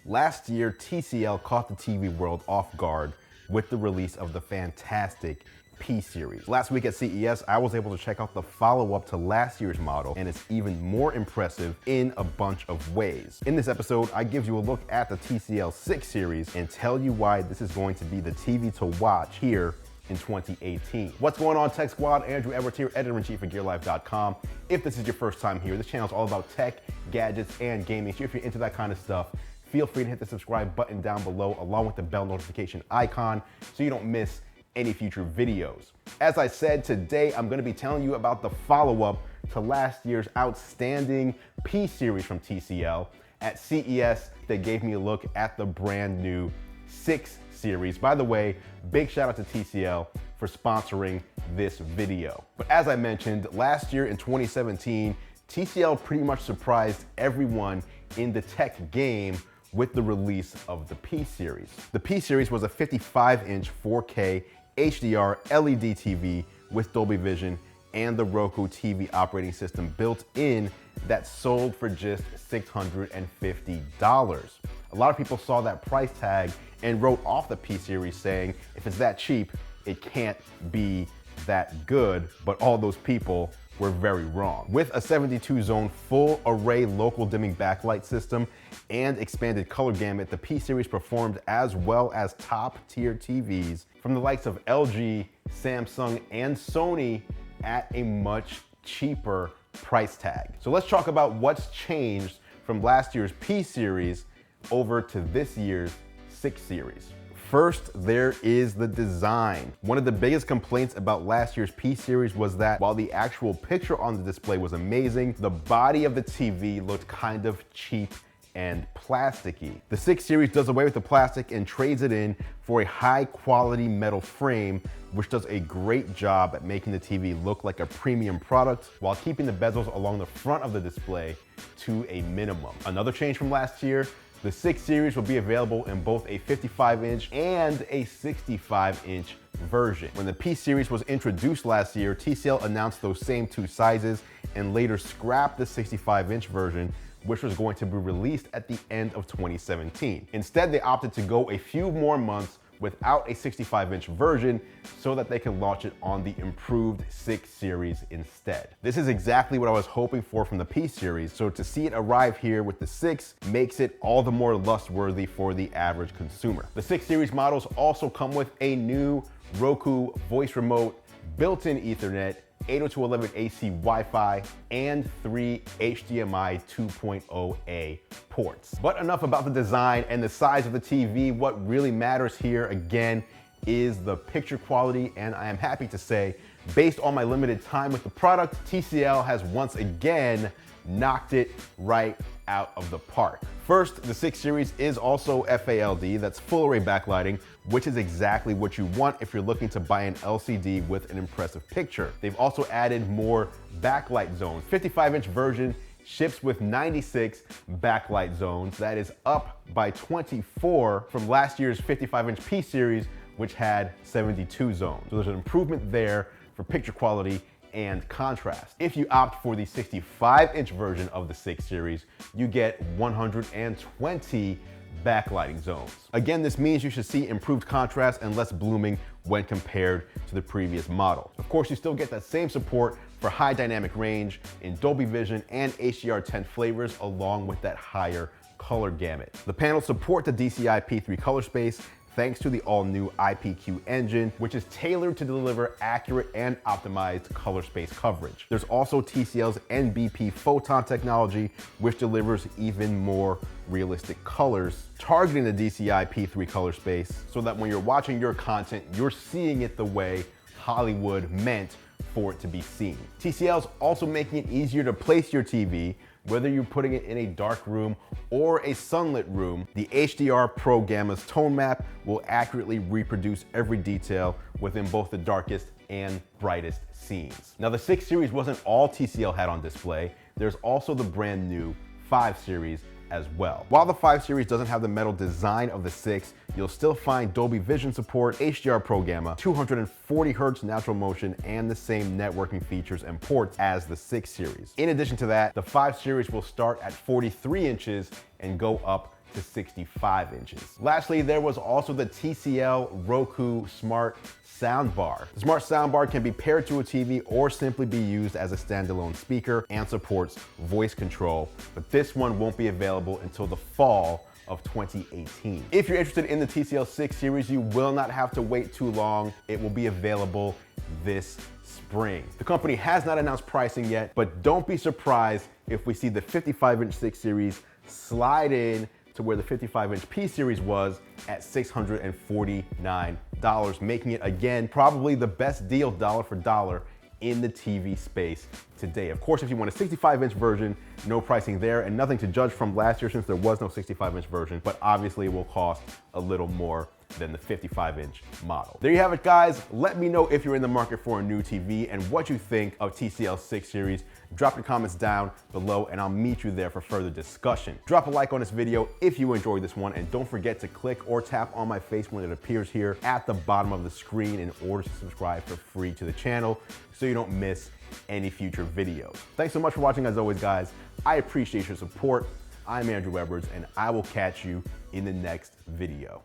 Last year, TCL caught the TV world off guard with the release of the fantastic P-Series. Last week at CES, I was able to check out the follow-up to last year's model, and it's even more impressive in a bunch of ways. In this episode, I give you a look at the TCL 6 series and tell you why this is going to be the TV to watch here in 2018. What's going on, Tech Squad? Andrew Edwards here, editor-in-chief of GearLife.com. If this is your first time here, this channel is all about tech, gadgets, and gaming. So if you're into that kind of stuff, feel free to hit the subscribe button down below along with the bell notification icon so you don't miss any future videos. As I said, today I'm going to be telling you about the follow-up to last year's outstanding P-Series from TCL. At CES, they gave me a look at the brand new 6 series. By the way, big shout out to TCL for sponsoring this video. But as I mentioned, last year in 2017, TCL pretty much surprised everyone in the tech game with the release of the P-Series. The P-Series was a 55-inch 4K HDR LED TV with Dolby Vision and the Roku TV operating system built in that sold for just $650. A lot of people saw that price tag and wrote off the P-Series saying, if it's that cheap, it can't be that good, but all those people were very wrong. With a 72-zone full array local dimming backlight system and expanded color gamut, the P-Series performed as well as top-tier TVs from the likes of LG, Samsung, and Sony at a much cheaper price tag. So let's talk about what's changed from last year's P-Series over to this year's 6 series. First, there is the design. One of the biggest complaints about last year's P-Series was that while the actual picture on the display was amazing, the body of the TV looked kind of cheap and plasticky. The 6 series does away with the plastic and trades it in for a high quality metal frame, which does a great job at making the TV look like a premium product while keeping the bezels along the front of the display to a minimum. Another change from last year, the 6 series will be available in both a 55-inch and a 65-inch version. When the P-Series was introduced last year, TCL announced those same 2 sizes and later scrapped the 65-inch version, which was going to be released at the end of 2017. Instead, they opted to go a few more months without a 65-inch version so that they can launch it on the improved 6 series instead. This is exactly what I was hoping for from the P-Series, so to see it arrive here with the 6 makes it all the more lust-worthy for the average consumer. The 6 series models also come with a new Roku voice remote, built-in Ethernet, 802.11ac Wi-Fi, and 3 HDMI 2.0a ports. But enough about the design and the size of the TV. What really matters here, again, is the picture quality, and I am happy to say, based on my limited time with the product, TCL has once again knocked it right out of the park. First, the 6 series is also FALD, that's full array backlighting, which is exactly what you want if you're looking to buy an LCD with an impressive picture. They've also added more backlight zones. 55-inch version ships with 96 backlight zones. That is up by 24 from last year's 55-inch P-Series, which had 72 zones. So there's an improvement there for picture quality and contrast. If you opt for the 65-inch version of the 6 series, you get 120 backlighting zones. Again, this means you should see improved contrast and less blooming when compared to the previous model. Of course, you still get that same support for high dynamic range in Dolby Vision and HDR10 flavors, along with that higher color gamut. The panels support the DCI P3 color space thanks to the all-new IPQ engine, which is tailored to deliver accurate and optimized color space coverage. There's also TCL's NBP photon technology, which delivers even more realistic colors, targeting the DCI P3 color space so that when you're watching your content, you're seeing it the way Hollywood meant for it to be seen. TCL's also making it easier to place your TV, whether you're putting it in a dark room or a sunlit room. The HDR Pro Gamma's tone map will accurately reproduce every detail within both the darkest and brightest scenes. Now, the 6 series wasn't all TCL had on display. There's also the brand new 5 series as well. While the 5 series doesn't have the metal design of the 6, you'll still find Dolby Vision support, HDR Pro Gamma, 240 Hz natural motion, and the same networking features and ports as the 6 series. In addition to that, the 5 series will start at 43 inches and go up to 65 inches. Lastly, there was also the TCL Roku Smart Soundbar. The Smart Soundbar can be paired to a TV or simply be used as a standalone speaker and supports voice control, but this one won't be available until the fall of 2018. If you're interested in the TCL 6 series, you will not have to wait too long. It will be available this spring. The company has not announced pricing yet, but don't be surprised if we see the 55-inch 6 series slide in to where the 55-inch P-Series was at $649, making it again probably the best deal dollar for dollar in the TV space today. Of course, if you want a 65-inch version, no pricing there and nothing to judge from last year since there was no 65-inch version, but obviously it will cost a little more than the 55-inch model. There you have it, guys. Let me know if you're in the market for a new TV and what you think of TCL 6 series. Drop your comments down below and I'll meet you there for further discussion. Drop a like on this video if you enjoyed this one, and don't forget to click or tap on my face when it appears here at the bottom of the screen in order to subscribe for free to the channel so you don't miss any future videos. Thanks so much for watching as always, guys. I appreciate your support. I'm Andru Edwards and I will catch you in the next video.